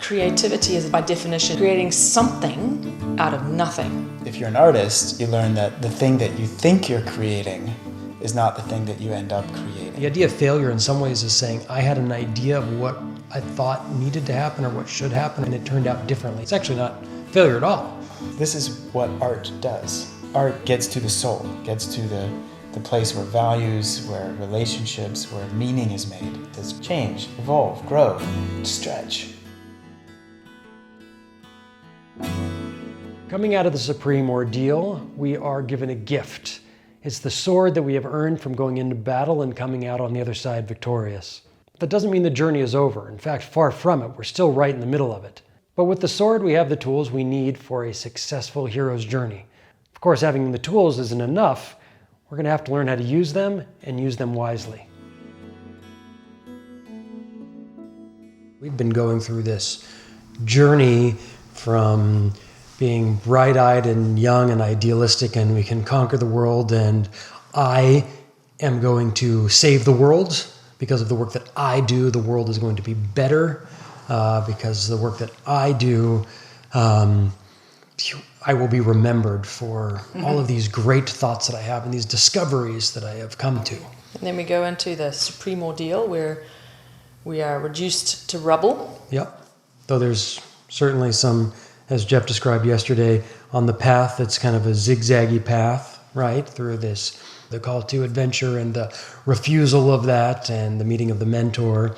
Creativity is by definition creating something out of nothing. If you're an artist, you learn that the thing that you think you're creating is not the thing that you end up creating. The idea of failure in some ways is saying, I had an idea of what I thought needed to happen or what should happen, and it turned out differently. It's actually not failure at all. This is what art does. Art gets to the soul, gets to the place where values, where relationships, where meaning is made. There's change, evolve, grow, stretch. Coming out of the supreme ordeal, we are given a gift. It's the sword that we have earned from going into battle and coming out on the other side victorious. That doesn't mean the journey is over. In fact, far from it. We're still right in the middle of it. But with the sword, we have the tools we need for a successful hero's journey. Of course, having the tools isn't enough. We're going to have to learn how to use them and use them wisely. We've been going through this journey from being bright-eyed and young and idealistic, and we can conquer the world, and I am going to save the world. Because of the work that I do, the world is going to be better. Because of the work that I do, I will be remembered for all of these great thoughts that I have and these discoveries that I have come to. And then we go into the supreme ordeal where we are reduced to rubble. Yep. Though there's certainly some, as Jeff described yesterday, on the path that's kind of a zigzaggy path, right? Through this, the call to adventure and the refusal of that and the meeting of the mentor.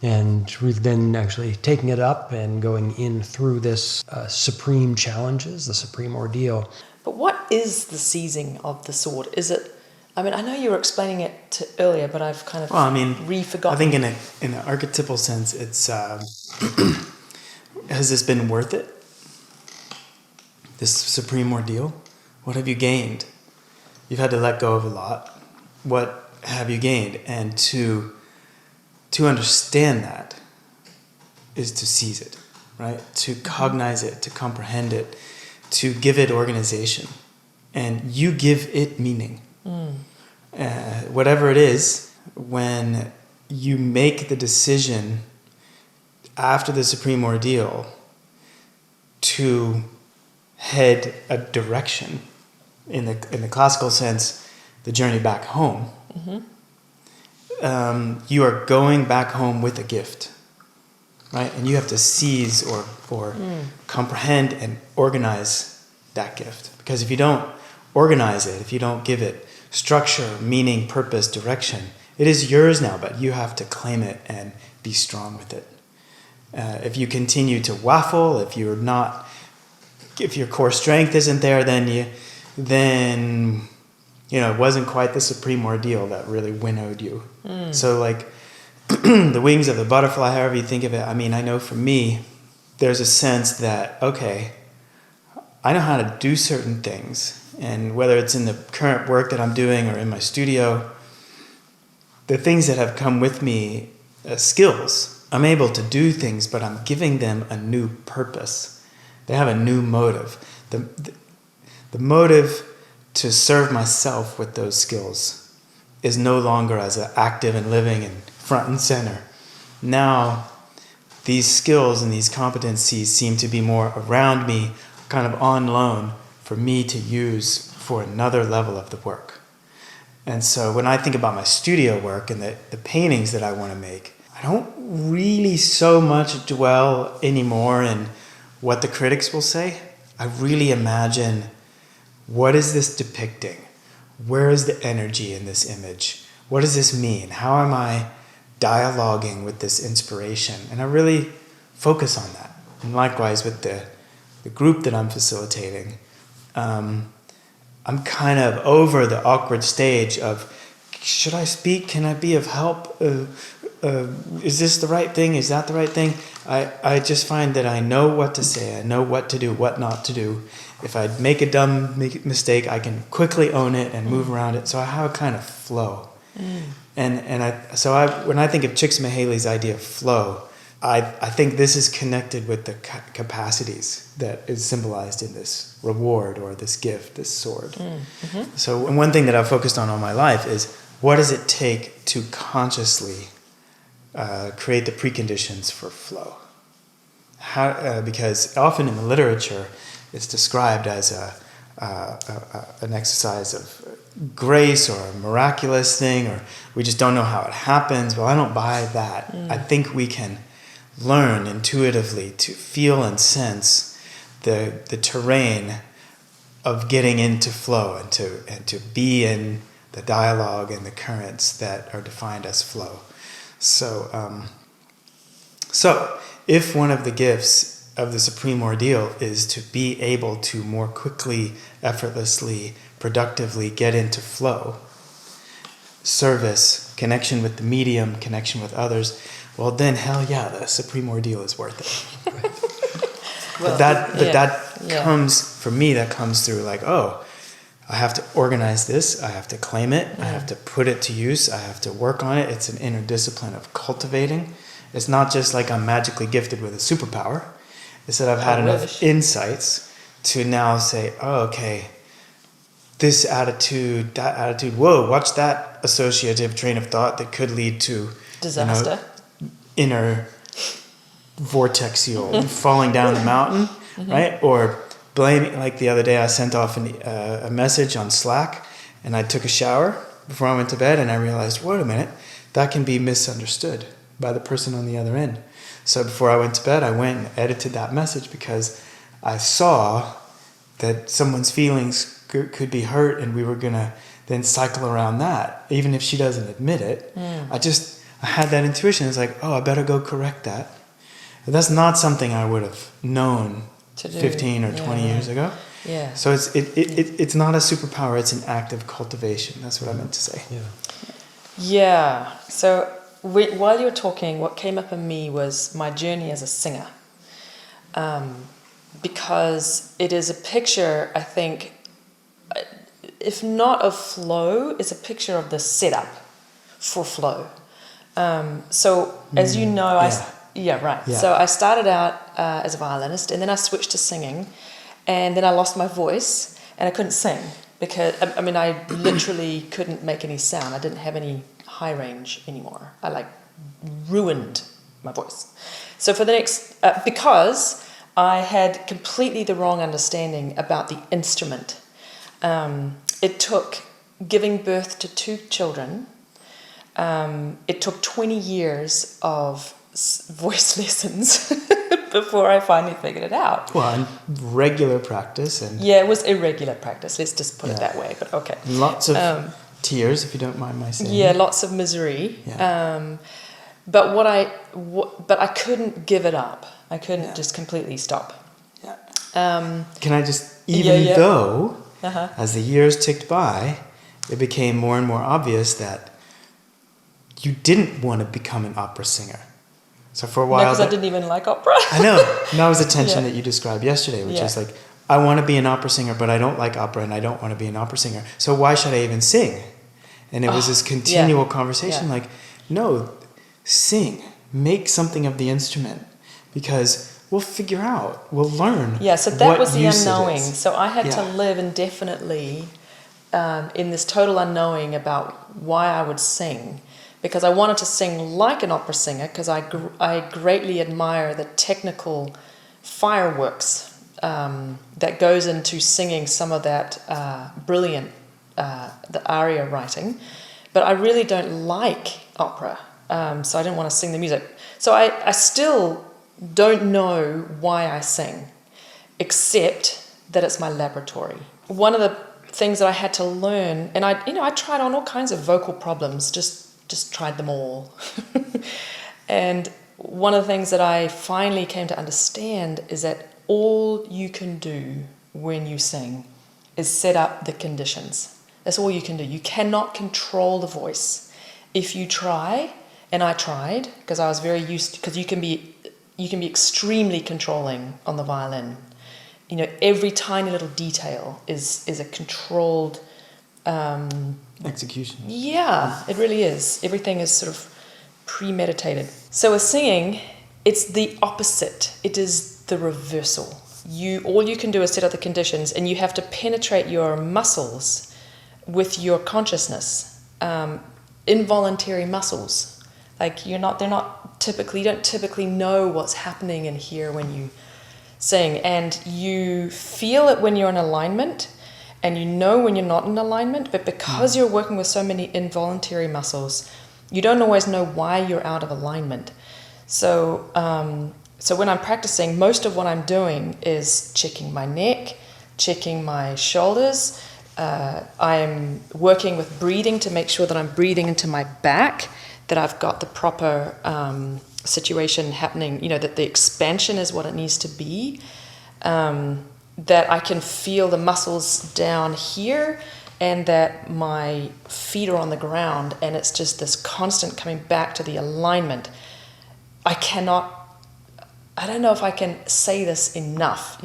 And we've been actually taking it up and going in through this supreme challenges, the supreme ordeal. But what is the seizing of the sword? Is it, I mean, I know you were explaining it earlier, but I've kind of re-forgotten. I think in an archetypal sense, it's, has this been worth it? This supreme ordeal? What have you gained? You've had to let go of a lot. What have you gained? And to understand that is to seize it, right? To cognize it, to comprehend it, to give it organization. And you give it meaning. Whatever it is, when you make the decision after the supreme ordeal to head a direction, in the classical sense, the journey back home, you are going back home with a gift, right? And you have to seize or comprehend and organize that gift. Because if you don't organize it, if you don't give it structure, meaning, purpose, direction, it is yours now, but you have to claim it and be strong with it. If you continue to waffle, if your core strength isn't there, then it wasn't quite the supreme ordeal that really winnowed you. So like the wings of the butterfly, however you think of it, I mean, I know for me, there's a sense that, okay, I know how to do certain things. And whether it's in the current work that I'm doing or in my studio, the things that have come with me as skills, I'm able to do things, but I'm giving them a new purpose. They have a new motive. The motive to serve myself with those skills is no longer as active and living and front and center. Now, these skills and these competencies seem to be more around me, kind of on loan for me to use for another level of the work. And so when I think about my studio work and the paintings that I want to make, I don't really so much dwell anymore in what the critics will say. I really imagine, what is this depicting? Where is the energy in this image? What does this mean? How am I dialoguing with this inspiration? And I really focus on that. And likewise with the group that I'm facilitating, I'm kind of over the awkward stage of, should I speak? Can I be of help? Is this the right thing? Is that the right thing? I just find that I know what to say. I know what to do, what not to do. If I make a dumb mistake, I can quickly own it and move around it. So I have a kind of flow. And when I think of Csikszentmihalyi's idea of flow, I think this is connected with the capacities that is symbolized in this reward or this gift, this sword. So one thing that I've focused on all my life is, what does it take to consciously create the preconditions for flow? because often in the literature it's described as an exercise of grace or a miraculous thing, or we just don't know how it happens. Well, I don't buy that. I think we can learn intuitively to feel and sense the terrain of getting into flow and to be in the dialogue and the currents that are defined as flow. So if one of the gifts of the Supreme Ordeal is to be able to more quickly, effortlessly, productively get into flow, service, connection with the medium, connection with others, well then hell yeah, the Supreme Ordeal is worth it. Well, that comes, for me, that comes through like, oh, I have to organize this, I have to claim it, I have to put it to use, I have to work on it. It's an inner discipline of cultivating. It's not just like I'm magically gifted with a superpower. It's that I've had enough insights to now say, oh, okay, this attitude, that attitude, whoa, watch that associative train of thought that could lead to disaster, inner vortexial falling down the mountain, right? Or blaming, like the other day I sent off a message on Slack and I took a shower before I went to bed and I realized, wait a minute, that can be misunderstood by the person on the other end. So before I went to bed, I went and edited that message because I saw that someone's feelings could be hurt and we were going to then cycle around that. Even if she doesn't admit it, I had that intuition. It's like, oh, I better go correct that. But that's not something I would have known 15 or 20 years ago. Yeah. So it's not a superpower, it's an act of cultivation. That's what I meant to say. Yeah. So while you were talking, what came up in me was my journey as a singer. Because it is a picture, I think, if not of flow, it's a picture of the setup for flow. So as you know, So I started out as a violinist, and then I switched to singing, and then I lost my voice, and I couldn't sing because I literally couldn't make any sound. I didn't have any high range anymore. I ruined my voice. So for the next, because I had completely the wrong understanding about the instrument. It took giving birth to 2 children. It took 20 years of voice lessons before I finally figured it out. Well, and regular practice. It was irregular practice. Let's just put it that way, but okay. Lots of tears, if you don't mind my saying. Yeah, lots of misery. Yeah. But I couldn't give it up. I couldn't just completely stop. Yeah. Can I just, though, as the years ticked by, it became more and more obvious that you didn't want to become an opera singer. So for a while... because I didn't even like opera. I know. And that was the tension that you described yesterday, which is like, I want to be an opera singer, but I don't like opera and I don't want to be an opera singer. So why should I even sing? And it was this continual conversation like, no, sing. Make something of the instrument. Because we'll figure out, we'll learn. Yeah, so that was the unknowing. So I had to live indefinitely in this total unknowing about why I would sing. Because I wanted to sing like an opera singer, because I greatly admire the technical fireworks that goes into singing some of that brilliant the aria writing. But I really don't like opera, so I didn't want to sing the music. So I still don't know why I sing, except that it's my laboratory. One of the things that I had to learn, and I tried on all kinds of vocal problems, just tried them all. And one of the things that I finally came to understand is that all you can do when you sing is set up the conditions. That's all you can do. You cannot control the voice. If you try, and I tried, because I was very used to, because you can be extremely controlling on the violin. Every tiny little detail is a controlled execution. Yeah, it really is. Everything is sort of premeditated. So with singing, it's the opposite. It is the reversal. All you can do is set up the conditions, and you have to penetrate your muscles with your consciousness, involuntary muscles. Like they're not don't typically know what's happening in here when you sing, and you feel it when you're in alignment, and you know when you're not in alignment, but because you're working with so many involuntary muscles, you don't always know why you're out of alignment. So when I'm practicing, most of what I'm doing is checking my neck, checking my shoulders. I'm working with breathing to make sure that I'm breathing into my back, that I've got the proper situation happening, that the expansion is what it needs to be, that I can feel the muscles down here, and that my feet are on the ground, and it's just this constant coming back to the alignment. I don't know if I can say this enough.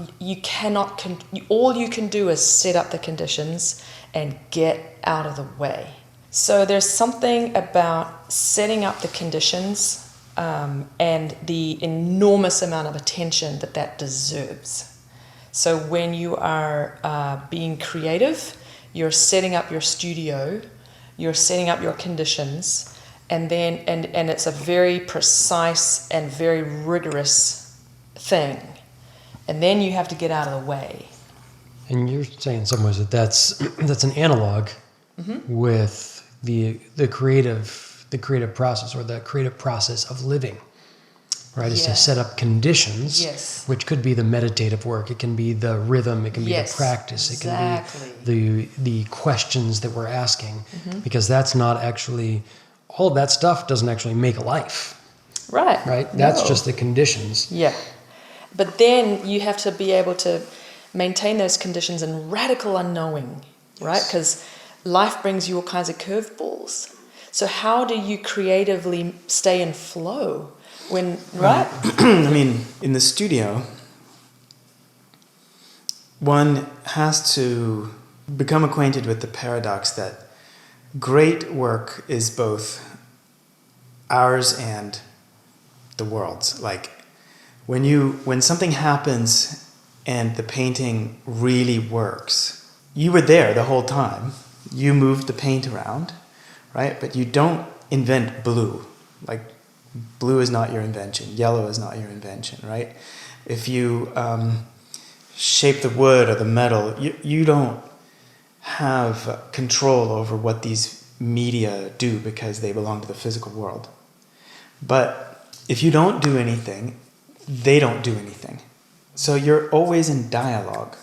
All you can do is set up the conditions and get out of the way. So there's something about setting up the conditions and the enormous amount of attention that deserves. So when you are being creative, you're setting up your studio, you're setting up your conditions, and then and it's a very precise and very rigorous thing. And then you have to get out of the way. And you're saying in some ways that's an analog with the creative process, or the creative process of living, right? Is to set up conditions, which could be the meditative work, it can be the rhythm, it can be the practice, it can be the questions that we're asking, because that's not actually, all of that stuff doesn't actually make a life. Right? That's just the conditions. Yeah. But then you have to be able to maintain those conditions in radical unknowing, right? Because life brings you all kinds of curveballs. So how do you creatively stay in flow when, right? I mean, in the studio, one has to become acquainted with the paradox that great work is both ours and the world's. Like when something happens and the painting really works, you were there the whole time. You moved the paint around, right? But you don't invent blue. Like, blue is not your invention. Yellow is not your invention, right? If you shape the wood or the metal, you don't have control over what these media do because they belong to the physical world. But if you don't do anything, they don't do anything. So you're always in dialogue.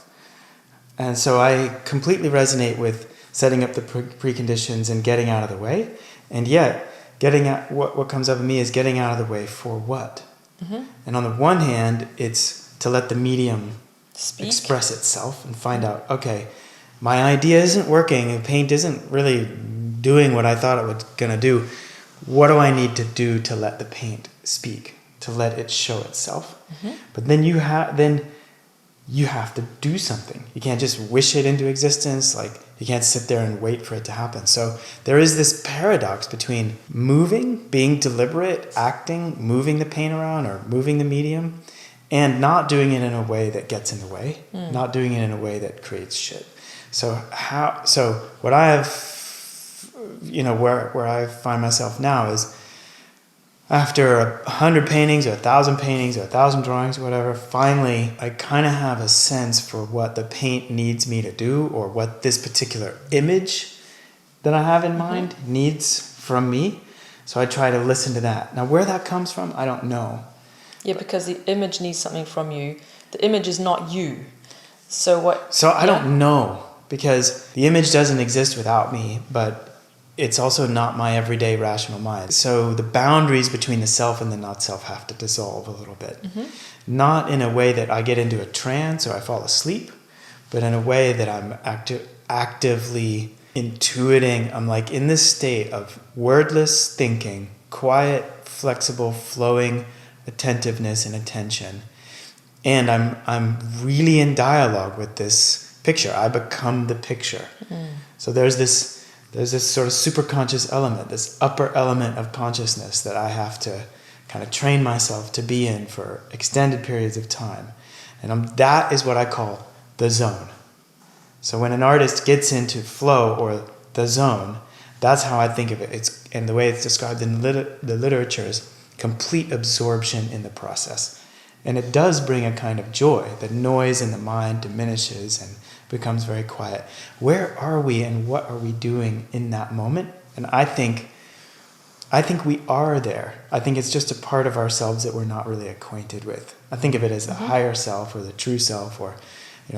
And so I completely resonate with setting up the preconditions and getting out of the way. And yet, what comes up in me is getting out of the way for what? And on the one hand, it's to let the medium express itself and find out, okay, my idea isn't working, and paint isn't really doing what I thought it was going to do. What do I need to do to let the paint speak, to let it show itself? But then you have to do something. You can't just wish it into existence. Like, you can't sit there and wait for it to happen. So there is this paradox between moving, being deliberate, acting, moving the paint around or moving the medium, and not doing it in a way that gets in the way, not doing it in a way that creates shit. So what I have, where I find myself now is, after 100 paintings or 1,000 paintings or 1,000 drawings or whatever, finally I kind of have a sense for what the paint needs me to do, or what this particular image that I have in mind needs from me. So I try to listen to that. Now, where that comes from, I don't know. Yeah, because the image needs something from you. The image is not you. So what? So I don't know, because the image doesn't exist without me, but it's also not my everyday rational mind. So the boundaries between the self and the not self have to dissolve a little bit. Not in a way that I get into a trance or I fall asleep, but in a way that I'm actively intuiting. I'm like in this state of wordless thinking, quiet, flexible, flowing attentiveness and attention. And I'm really in dialogue with this picture. I become the picture. So there's this sort of superconscious element, this upper element of consciousness that I have to kind of train myself to be in for extended periods of time. And that is what I call the zone. So when an artist gets into flow or the zone, that's how I think of it. And the way it's described in the literature is complete absorption in the process. And it does bring a kind of joy. The noise in the mind diminishes and becomes very quiet. Where are we and what are we doing in that moment? And I think we are there. I think it's just a part of ourselves that we're not really acquainted with. I think of it as the higher self or the true self, or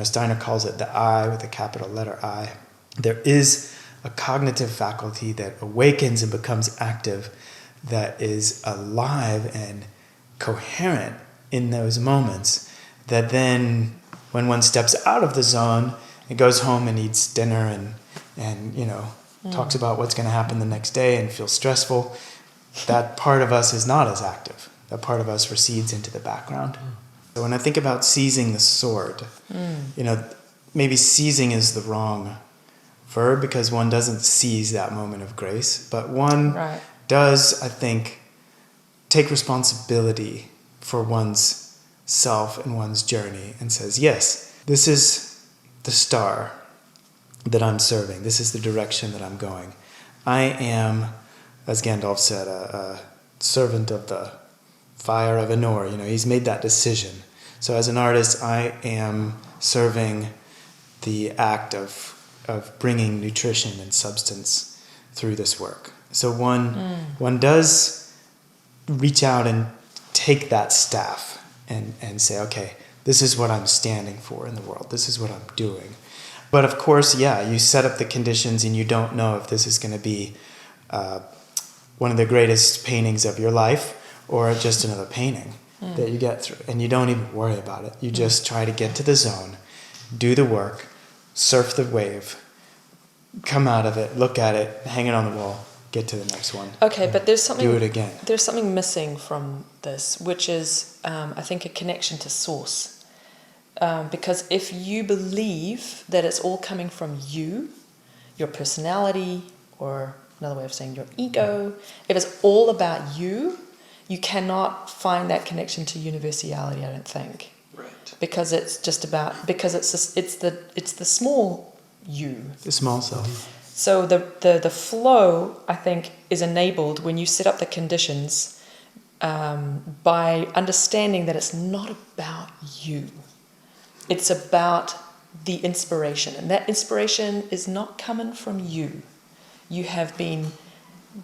Steiner calls it the I with a capital letter I. There is a cognitive faculty that awakens and becomes active, that is alive and coherent in those moments, that then when one steps out of the zone and goes home and eats dinner and talks about what's going to happen the next day and feels stressful, that part of us is not as active. That part of us recedes into the background. So when I think about seizing the sword, maybe seizing is the wrong verb, because one doesn't seize that moment of grace, but one does, I think, take responsibility for one's self and one's journey and says, yes, this is the star that I'm serving. This is the direction that I'm going. I am, as Gandalf said, a servant of the fire of Anor. He's made that decision. So as an artist, I am serving the act of bringing nutrition and substance through this work. So one does reach out and take that staff and say, okay, this is what I'm standing for in the world. This is what I'm doing. But of course, you set up the conditions and you don't know if this is going to be one of the greatest paintings of your life or just another painting that you get through. And you don't even worry about it. You just try to get to the zone, do the work, surf the wave, come out of it, look at it, hang it on the wall, get to the next one. Okay, but there's something... Do it again. There's something missing from this, which is, I think, a connection to source. Because if you believe that it's all coming from you, your personality, or another way of saying your ego, if it's all about you, you cannot find that connection to universality, I don't think. Right. Because it's just about, because it's the small you. The small self. So the flow, I think, is enabled when you set up the conditions by understanding that it's not about you. It's about the inspiration. And that inspiration is not coming from you. You have been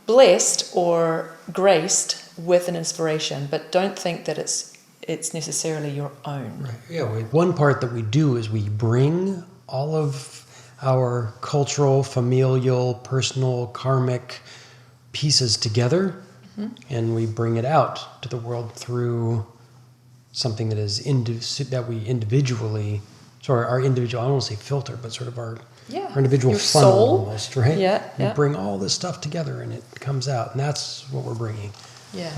blessed or graced with an inspiration, but don't think that it's necessarily your own. Right. Yeah. One part that we do is we bring all of our cultural, familial, personal, karmic pieces together, and we bring it out to the world through something that is that we individually, our individual, I don't want to say filter, but sort of our individual your funnel soul. Almost, right? Yeah. We bring all this stuff together and it comes out, and that's what we're bringing. Yeah.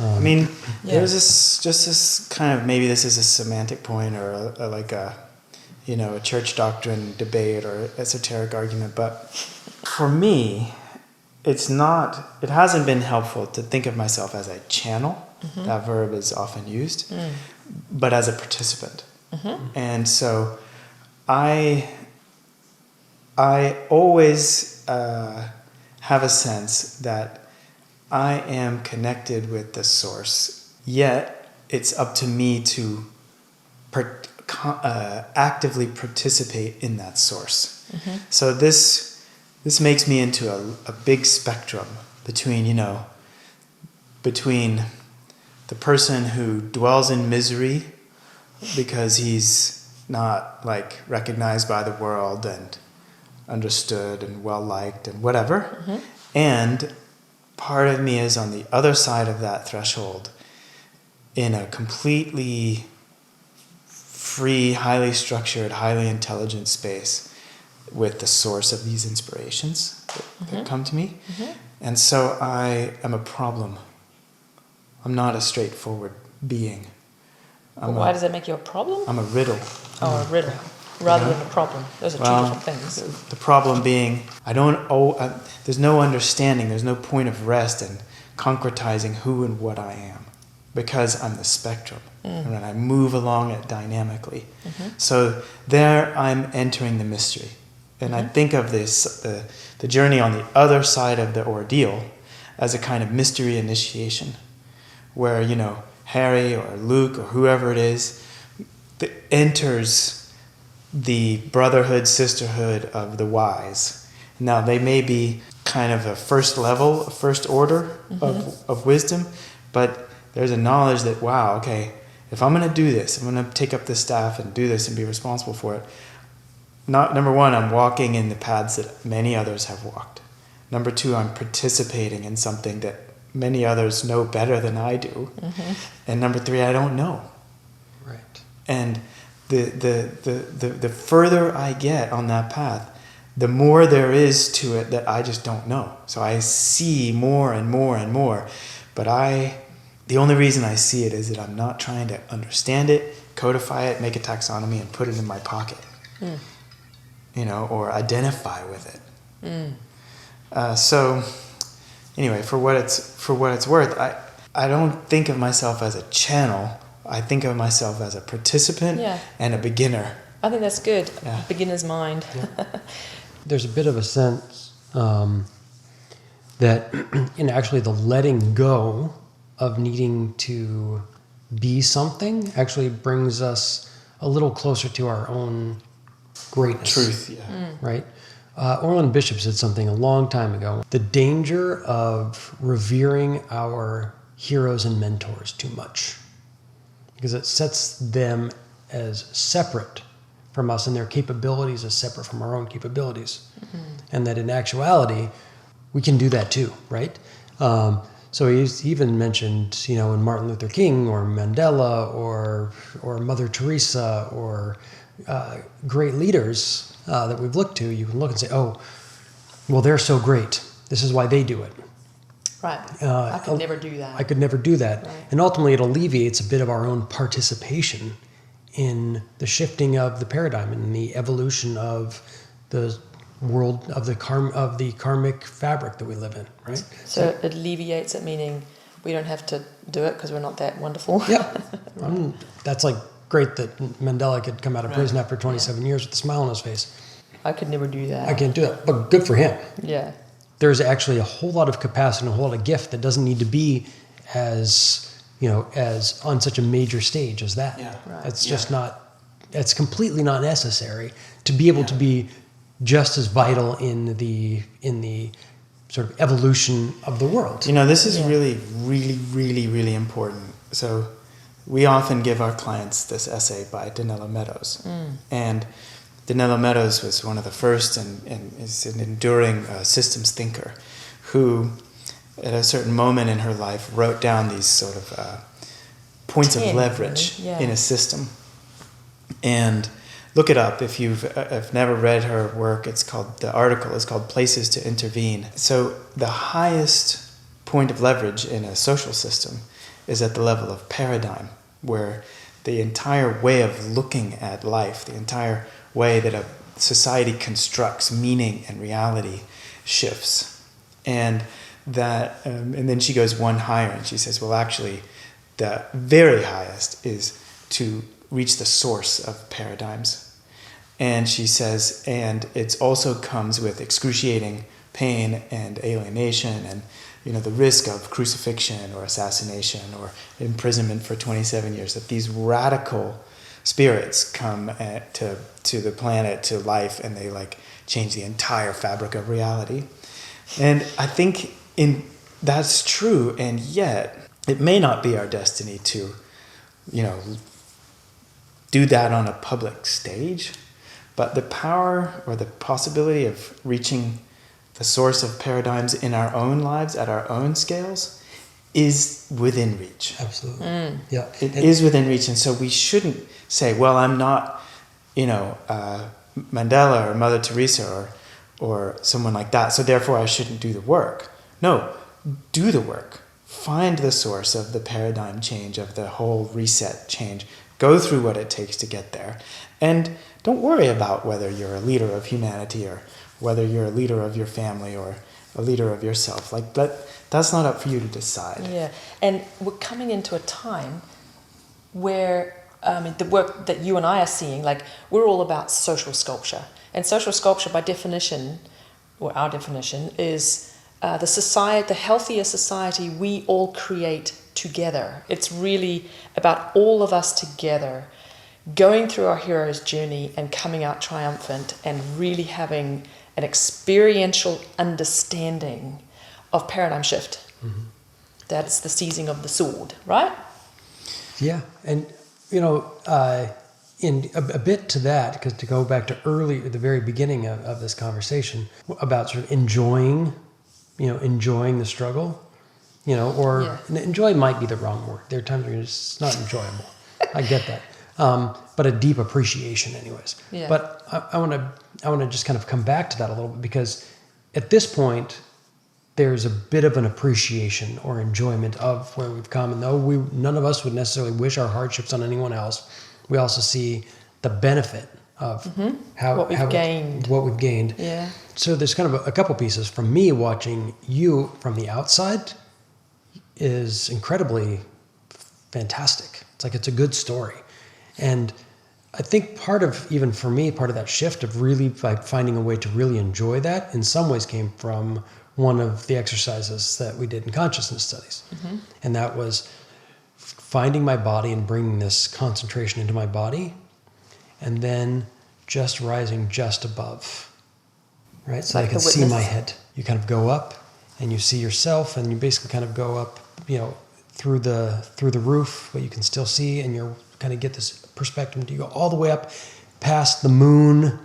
There's this kind of, maybe this is a semantic point or a church doctrine debate or esoteric argument, but for me, it hasn't been helpful to think of myself as a channel. That verb is often used, but as a participant. And so I always have a sense that I am connected with the source, yet it's up to me to actively participate in that source. So this makes me into a big spectrum between the person who dwells in misery because he's not recognized by the world and understood and well liked and whatever, and part of me is on the other side of that threshold in a completely free, highly structured, highly intelligent space with the source of these inspirations that come to me. And so I am a problem. I'm not a straightforward being. Why does that make you a problem? I'm a riddle. Oh, a riddle. Rather than a problem. Those are two different things. The problem being, there's no understanding, there's no point of rest in concretizing who and what I am, because I'm the spectrum, and I move along it dynamically. So there I'm entering the mystery. And I think of this, the journey on the other side of the ordeal, as a kind of mystery initiation, where, you know, Harry or Luke or whoever it is enters the brotherhood, sisterhood of the wise. Now, they may be kind of a first level, a first order of wisdom, but there's a knowledge that, wow, okay, if I'm going to do this, I'm going to take up this staff and do this and be responsible for it. Number one, I'm walking in the paths that many others have walked. Number two, I'm participating in something that many others know better than I do. And number three, I don't know. Right. And the further I get on that path, the more there is to it that I just don't know. So I see more and more and more. But the only reason I see it is that I'm not trying to understand it, codify it, make a taxonomy, and put it in my pocket. You know, or identify with it. So anyway, for what it's worth, I don't think of myself as a channel. I think of myself as a participant and a beginner. I think that's good. Yeah. Beginner's mind. There's a bit of a sense that in actually the letting go of needing to be something actually brings us a little closer to our own greatness. Truth, Right? Orland Bishop said something a long time ago. The danger of revering our heroes and mentors too much, because it sets them as separate from us and their capabilities as separate from our own capabilities. And that in actuality, we can do that too, right? So he's even mentioned, you know, in Martin Luther King or Mandela or Mother Teresa or great leaders that we've looked to, you can look and say, oh, well, they're so great. This is why they do it. Right. I could never do that. I could never do that. Right. And ultimately, it alleviates a bit of our own participation in the shifting of the paradigm and the evolution of the world, of the karmic fabric that we live in, right? So it alleviates it, meaning we don't have to do it because we're not that wonderful. Yeah. That's like great that Mandela could come out of prison after 27 years with a smile on his face. I could never do that. I can't do that, but good for him. Yeah. There's actually a whole lot of capacity and a whole lot of gift that doesn't need to be as, you know, as on such a major stage as that. Yeah. Right. It's just not, it's completely not necessary to be able to be just as vital in the sort of evolution of the world. You know, this is really, really, really, really important. So we often give our clients this essay by Donella Meadows. And Donella Meadows was one of the first and is an enduring systems thinker who, at a certain moment in her life, wrote down these sort of points of leverage in a system. And look it up if you've never read her work. The article is called Places to Intervene. So the highest point of leverage in a social system is at the level of paradigm, where the entire way of looking at life, the entire way that a society constructs meaning and reality shifts. And that, and then she goes one higher and she says, well, actually, the very highest is to reach the source of paradigms. And she says, and it also comes with excruciating pain and alienation and, you know, the risk of crucifixion or assassination or imprisonment for 27 years, that these radical spirits come to the planet, to life, and they like change the entire fabric of reality. And I think that's true, and yet it may not be our destiny to, you know, do that on a public stage, but the power or the possibility of reaching the source of paradigms in our own lives at our own scales is within reach. Absolutely. Yeah. It is within reach, and so we shouldn't say, well, I'm not, you know, Mandela or Mother Teresa or someone like that, so therefore I shouldn't do the work. No, do the work. Find the source of the paradigm change, of the whole reset change. Go through what it takes to get there. And don't worry about whether you're a leader of humanity or whether you're a leader of your family or a leader of yourself. Like that's not up for you to decide. Yeah, and we're coming into a time where the work that you and I are seeing, like we're all about social sculpture. And social sculpture by definition, or our definition, is the healthier society we all create together. It's really about all of us together going through our hero's journey and coming out triumphant and really having an experiential understanding of paradigm shift. Mm-hmm. That's the seizing of the sword, right? Yeah, and in a bit to that, because to go back to the very beginning of this conversation about sort of enjoying the struggle, enjoy might be the wrong word. There are times when it's not enjoyable. I get that. But a deep appreciation anyways. Yeah. But I want to just kind of come back to that a little bit, because at this point, there's a bit of an appreciation or enjoyment of where we've come. And though none of us would necessarily wish our hardships on anyone else, we also see the benefit of what we've gained. Yeah. So there's kind of a couple pieces. From me, watching you from the outside is incredibly fantastic. It's like it's a good story. And I think part of that shift of really like finding a way to really enjoy that in some ways came from one of the exercises that we did in consciousness studies. Mm-hmm. And that was finding my body and bringing this concentration into my body, and then just rising just above, right? So like I can see my head. You kind of go up and you see yourself, and you basically kind of go up, through the roof, but you can still see, and you're kind of get this perspective. You go all the way up past the moon,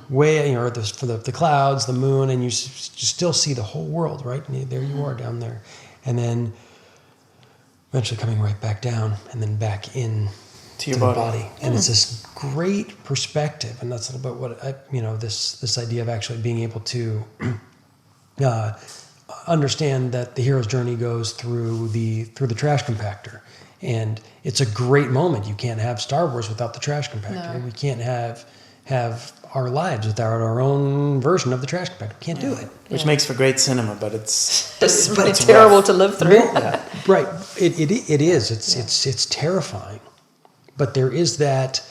way, or the clouds, the moon, and you still see the whole world, right? And there you are down there. And then eventually coming right back down and then back in to your body. And it's this great perspective. And that's a little bit what this idea of actually being able to understand that the hero's journey goes through the trash compactor. And it's a great moment. You can't have Star Wars without the trash compactor. No. We can't have our lives without our own version of the trash compactor. We can't do it. Which makes for great cinema, but it's really terrible to live through. Yeah. Right. It is. It's terrifying. But there is that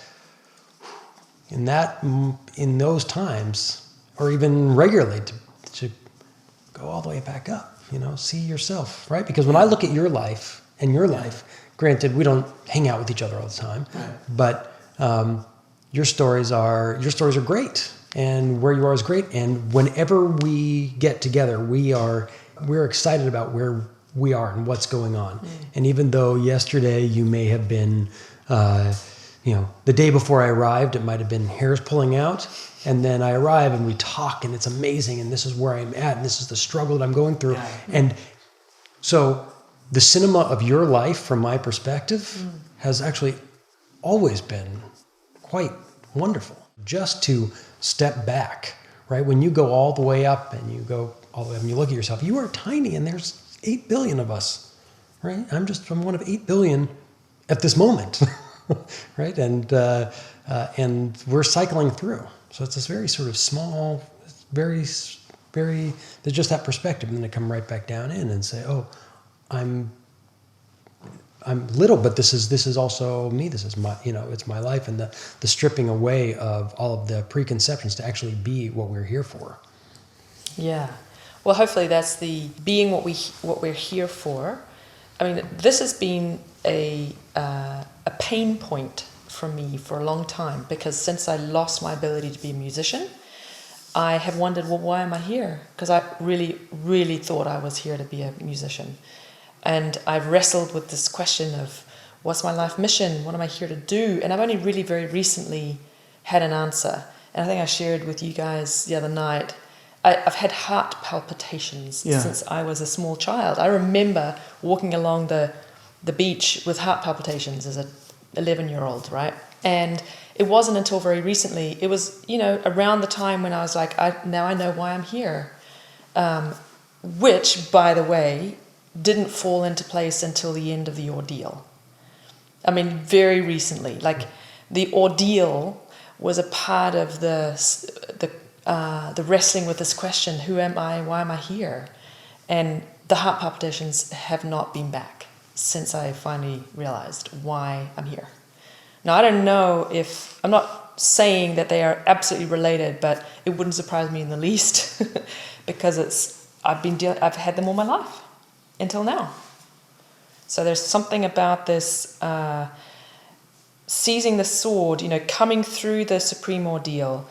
in those times, or even regularly, to go all the way back up, see yourself, right? Because when I look at your life and your life, granted, we don't hang out with each other all the time, but your stories are great, and where you are is great. And whenever we get together, we're excited about where we are and what's going on. And even though yesterday you may have been, the day before I arrived, it might have been hairs pulling out, and then I arrive and we talk, and it's amazing, and this is where I'm at, and this is the struggle that I'm going through, and so. The cinema of your life, from my perspective, has actually always been quite wonderful. Just to step back, right? When you go all the way up and you go all the way up and you look at yourself, you are tiny, and there's 8 billion of us, right? I'm one of 8 billion at this moment, right? And we're cycling through. So it's this very sort of small, very, very, there's just that perspective, and then to come right back down in and say, oh, I'm little, but this is also me. This is my, it's my life, and the stripping away of all of the preconceptions to actually be what we're here for. Yeah. Well, hopefully that's the being what we're here for. I mean, this has been a pain point for me for a long time, because since I lost my ability to be a musician, I have wondered, well, why am I here? Because I really, really thought I was here to be a musician. And I've wrestled with this question of, what's my life mission? What am I here to do? And I've only really very recently had an answer. And I think I shared with you guys the other night, I've had heart palpitations since I was a small child. I remember walking along the beach with heart palpitations as an 11-year-old, right? And it wasn't until very recently, it was, around the time when I was like, now I know why I'm here. Which, by the way, didn't fall into place until the end of the ordeal. I mean, very recently. Like, the ordeal was a part of the wrestling with this question: who am I? Why am I here? And the heart palpitations have not been back since I finally realized why I'm here. Now, I don't know if, I'm not saying that they are absolutely related, but it wouldn't surprise me in the least because I've had them all my life until now. So there's something about this seizing the sword, coming through the supreme ordeal,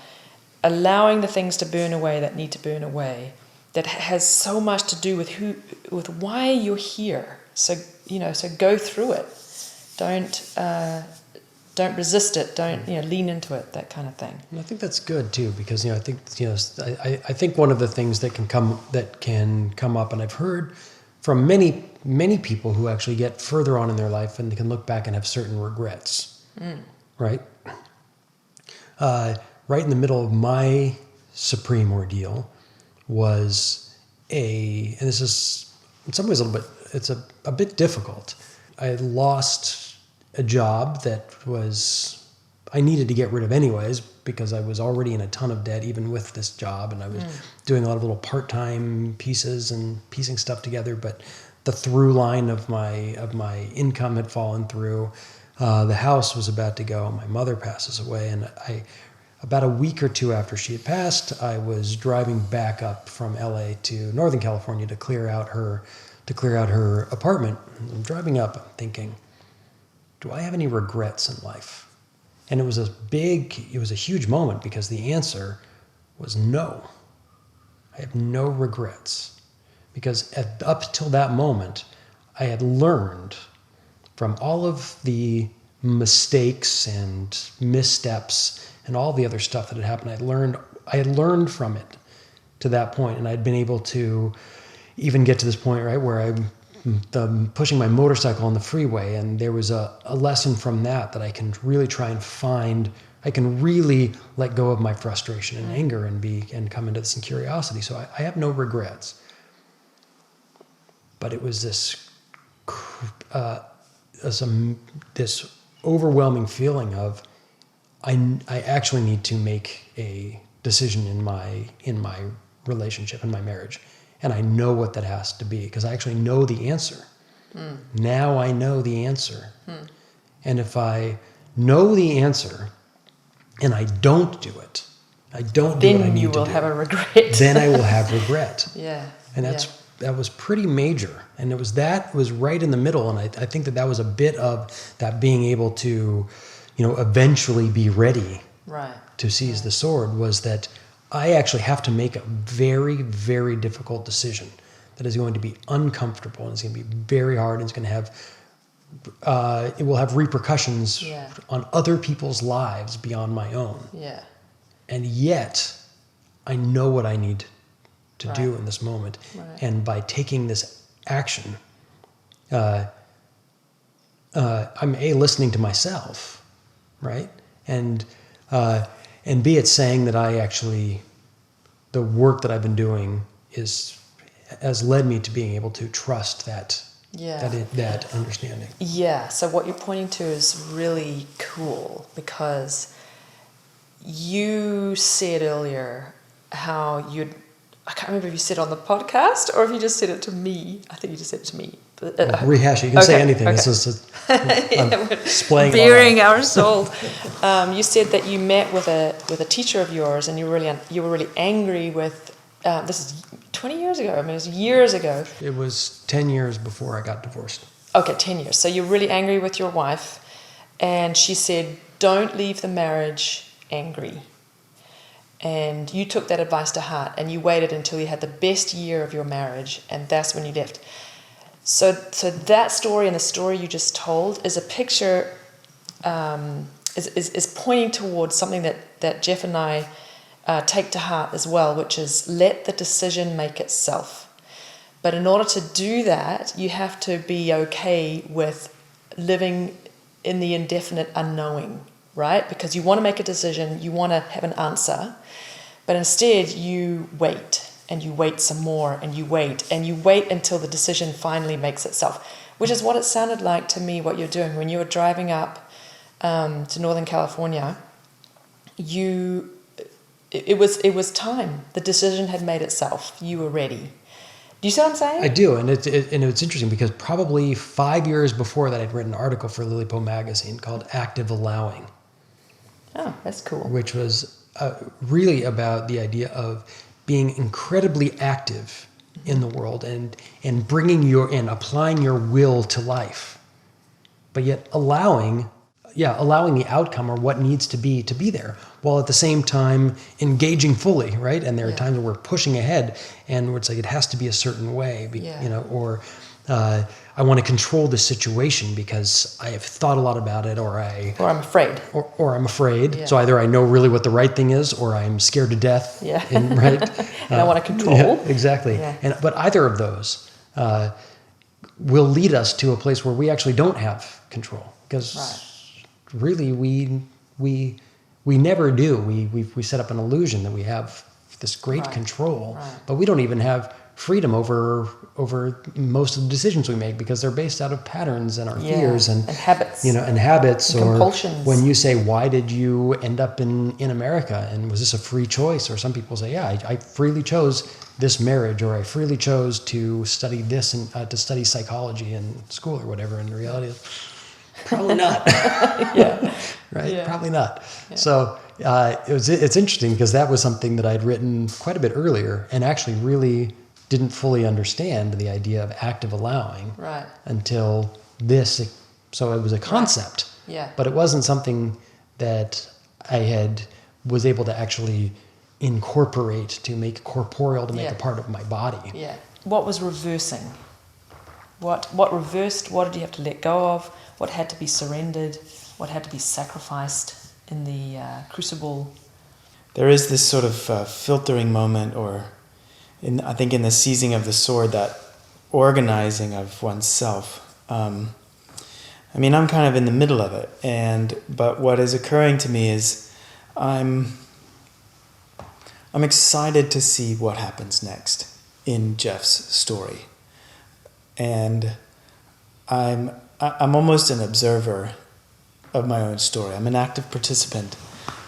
allowing the things to burn away that need to burn away, that has so much to do with why you're here. So go through it. Don't resist it. Don't lean into it. That kind of thing. And I think that's good too, because I think I think one of the things that can come up, and I've heard from many people who actually get further on in their life and they can look back and have certain regrets. Right? Right in the middle of my supreme ordeal was and this is in some ways it's a bit difficult. I lost a job that I needed to get rid of anyways, because I was already in a ton of debt even with this job, and I was doing a lot of little part-time pieces and piecing stuff together, but the through line of my income had fallen through. The house was about to go. My mother passes away, and about a week or two after she had passed, I was driving back up from LA to Northern California to clear out her apartment. I'm driving up, I'm thinking, do I have any regrets in life? And it was a huge moment, because the answer was no. I have no regrets, because up till that moment, I had learned from all of the mistakes and missteps and all the other stuff that had happened. I had learned from it to that point, and I'd been able to even get to this point, right, where I'm pushing my motorcycle on the freeway, and there was a lesson from that I can really try and find. I can really let go of my frustration and anger and come into this in curiosity. So I have no regrets. But it was this overwhelming feeling of I actually need to make a decision in my relationship, in my marriage, and I know what that has to be, because I actually know the answer. Now I know the answer, and if I know the answer and I don't do it, I don't do what I need to do, then you will have a regret. Then I will have regret. Yeah, and that was pretty major, and it was right in the middle, and I think that was a bit of that being able to, eventually be ready to seize the sword, was that I actually have to make a very, very difficult decision that is going to be uncomfortable, and it's going to be very hard, and it's going to have it will have repercussions on other people's lives beyond my own. Yeah. And yet I know what I need to do in this moment. And by taking this action, I'm listening to myself, right? And B, it's saying that the work that I've been doing has led me to being able to trust that understanding. Yeah. So what you're pointing to is really cool, because you said earlier how I can't remember if you said it on the podcast or if you just said it to me. I think you just said it to me. Rehash it. You can say anything. Okay. This is I'm bearing our soul. You said that you met with a teacher of yours, and you were really angry with. This is 20 years ago. I mean, it was years ago. It was 10 years before I got divorced. Okay, 10 years. So you're really angry with your wife, and she said, "Don't leave the marriage angry." And you took that advice to heart, and you waited until you had the best year of your marriage, and that's when you left. So that story and the story you just told is a picture, is pointing towards something that Jeff and I take to heart as well, which is let the decision make itself. But in order to do that, you have to be okay with living in the indefinite unknowing, right? Because you want to make a decision, you want to have an answer, but instead you wait, and you wait some more, and you wait until the decision finally makes itself, which is what it sounded like to me what you're doing. When you were driving up to Northern California, it was time. The decision had made itself. You were ready. Do you see what I'm saying? I do, and it's interesting, because probably 5 years before that, I'd written an article for Lily-Poe magazine called "Active Allowing." Oh, that's cool. Which was really about the idea of being incredibly active in the world and applying your will to life, but yet allowing the outcome or what needs to be there, while at the same time engaging fully, right? And there are times where we're pushing ahead and where it's like it has to be a certain way, or I want to control the situation because I have thought a lot about it, or I'm afraid. Or I'm afraid. Yeah. So either I know really what the right thing is, or I'm scared to death. Yeah. Right. And I want to control. Yeah, exactly. Yeah. But either of those will lead us to a place where we actually don't have control, because really we never do. We set up an illusion that we have this great control, but we don't even have freedom over most of the decisions we make, because they're based out of patterns and our fears and habits, and habits, and or compulsions. When you say, why did you end up in America, and was this a free choice? Or some people say, I freely chose this marriage, or I freely chose to study this and to study psychology in school or whatever. And the reality is probably not. Right? Yeah. Probably not. Yeah. So it's interesting, because that was something that I'd written quite a bit earlier, and actually really didn't fully understand the idea of active allowing until this. So it was a concept, but it wasn't something that I was able to actually incorporate, to make corporeal, to make a part of my body. Yeah. What was reversing? What reversed? What did you have to let go of? What had to be surrendered? What had to be sacrificed in the crucible? There is this sort of filtering moment, or I think in the seizing of the sword, that organizing of oneself. I'm kind of in the middle of it, but what is occurring to me is I'm excited to see what happens next in Jeff's story, and I'm almost an observer of my own story. I'm an active participant,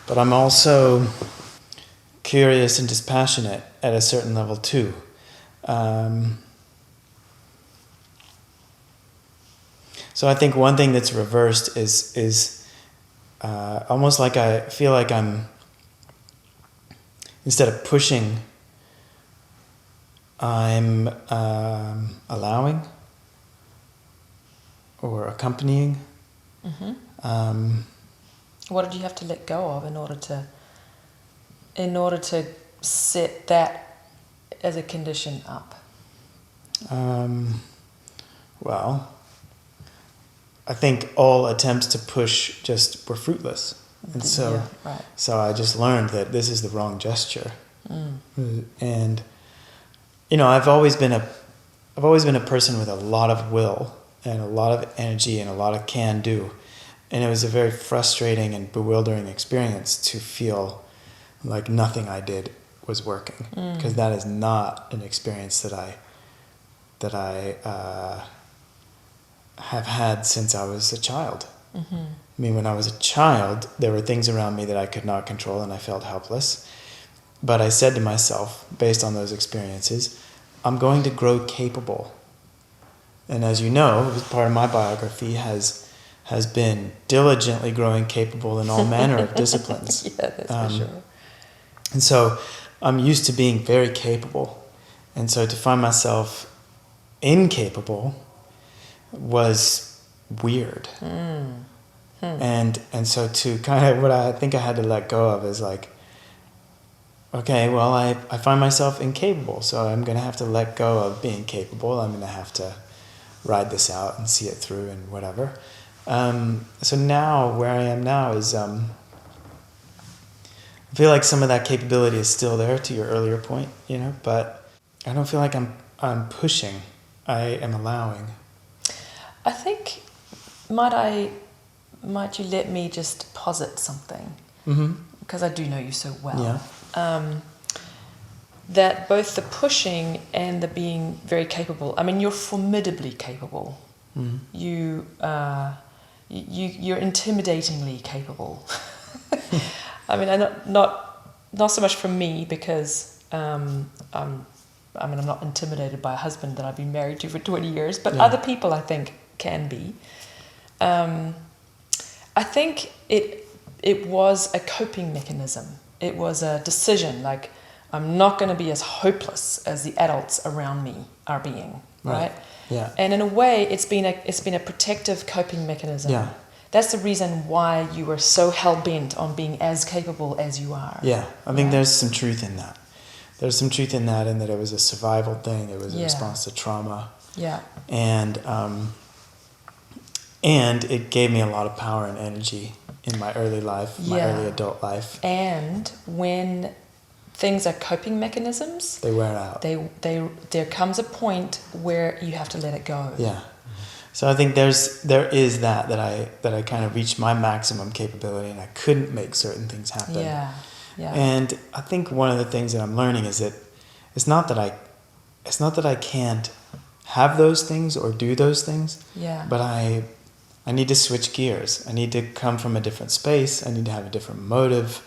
but I'm also curious and dispassionate at a certain level too. So I think one thing that's reversed is almost like I feel like I'm, instead of pushing, I'm allowing or accompanying. Mm-hmm. What did you have to let go of in order to set that as a condition up? Well, I think all attempts to push just were fruitless, and so I just learned that this is the wrong gesture. And I've always been a person with a lot of will and a lot of energy and a lot of can do, and it was a very frustrating and bewildering experience to feel like nothing I did was working, because that is not an experience that I have had since I was a child. Mm-hmm. When I was a child, there were things around me that I could not control, and I felt helpless. But I said to myself, based on those experiences, I'm going to grow capable. And as you know, part of my biography has been diligently growing capable in all manner of disciplines. Yeah, that's for sure. And so I'm used to being very capable. And so to find myself incapable was weird. And so to kind of, what I think I had to let go of is like, okay, well, I find myself incapable, so I'm going to have to let go of being capable. I'm going to have to ride this out and see it through and whatever. So now, where I am now is, I feel like some of that capability is still there, to your earlier point, but I don't feel like I'm pushing. I am allowing. I think, might you let me just posit something? Mm-hmm. Because I do know you so well. Yeah. That both the pushing and the being very capable, you're formidably capable. Mm-hmm. You're intimidatingly capable. Not so much from me, because I'm not intimidated by a husband that I've been married to for 20 years, but other people I think can be. I think it was a coping mechanism. It was a decision, like, I'm not going to be as hopeless as the adults around me are being, right? Yeah. And in a way, it's been a protective coping mechanism. Yeah. That's the reason why you were so hell-bent on being as capable as you are. Yeah, I think there's some truth in that. There's some truth in that, and that it was a survival thing. It was a response to trauma. Yeah. And it gave me a lot of power and energy in my early life, my early adult life. And when things are coping mechanisms, they wear out. There comes a point where you have to let it go. Yeah. So I think there is that I kind of reached my maximum capability, and I couldn't make certain things happen. Yeah. Yeah. And I think one of the things that I'm learning is that it's not that I can't have those things or do those things. Yeah. But I need to switch gears. I need to come from a different space. I need to have a different motive.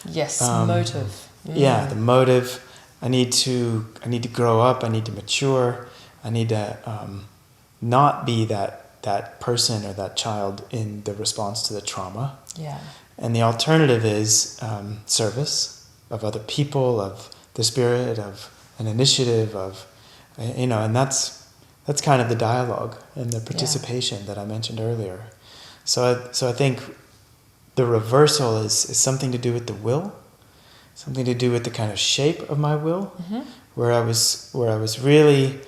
Yes, motive. Yeah, the motive. I need to grow up. I need to mature. I need to not be that person or that child in the response to the trauma. Yeah. And the alternative is service of other people, of the spirit, of an initiative, of and that's kind of the dialogue and the participation that I mentioned earlier. So I think the reversal is something to do with the will, something to do with the kind of shape of my will, where I was really,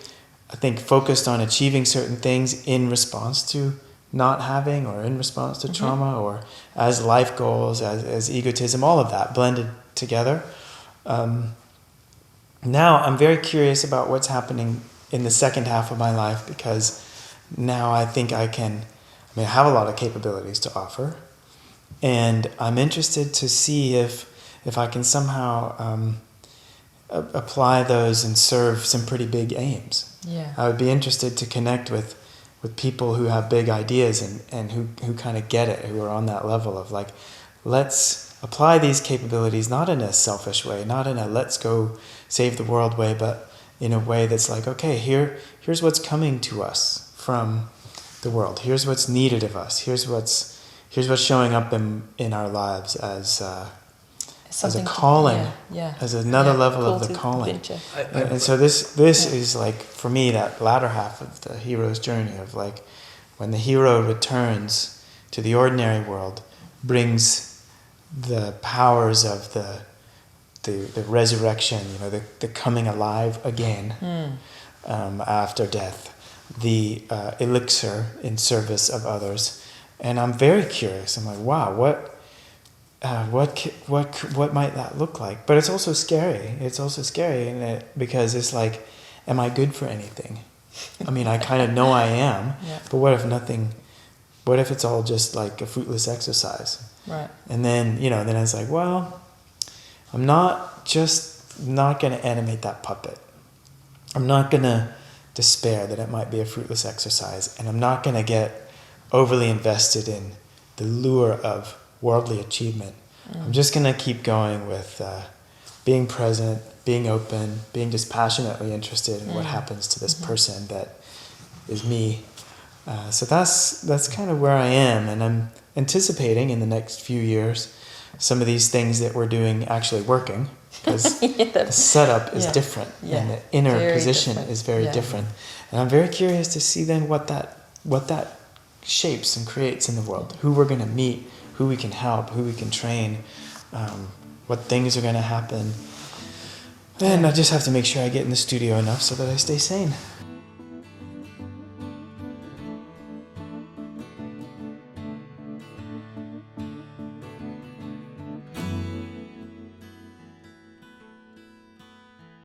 I think, focused on achieving certain things in response to not having, or in response to trauma, or as life goals, as egotism, all of that blended together. Now I'm very curious about what's happening in the second half of my life, because now I think I have a lot of capabilities to offer, and I'm interested to see if I can somehow apply those and serve some pretty big aims. Yeah. I would be interested to connect with people who have big ideas and who kind of get it, who are on that level of like, let's apply these capabilities not in a selfish way, not in a let's go save the world way, but in a way that's like, okay, here's what's coming to us from the world. Here's what's needed of us. Here's what's showing up in our lives as a calling, as another level of the calling. And so this is like, for me, that latter half of the hero's journey of like, when the hero returns to the ordinary world, brings the powers of the resurrection, the coming alive again after death, the elixir in service of others. And I'm very curious. I'm like, wow, what might that look like? But it's also scary. It's also scary because it's like, am I good for anything? I mean, I kind of know I am, but what if it's all just like a fruitless exercise? Right. And then, then it's like, well, I'm not going to animate that puppet. I'm not going to despair that it might be a fruitless exercise, and I'm not going to get overly invested in the lure of worldly achievement. I'm just going to keep going with being present, being open, being just passionately interested in what happens to this person that is me. So that's kind of where I am, and I'm anticipating in the next few years some of these things that we're doing actually working, because the setup is different, and the inner very position different. Is very different. And I'm very curious to see then what that shapes and creates in the world, who we're going to meet, who we can help, who we can train, what things are going to happen. And I just have to make sure I get in the studio enough so that I stay sane.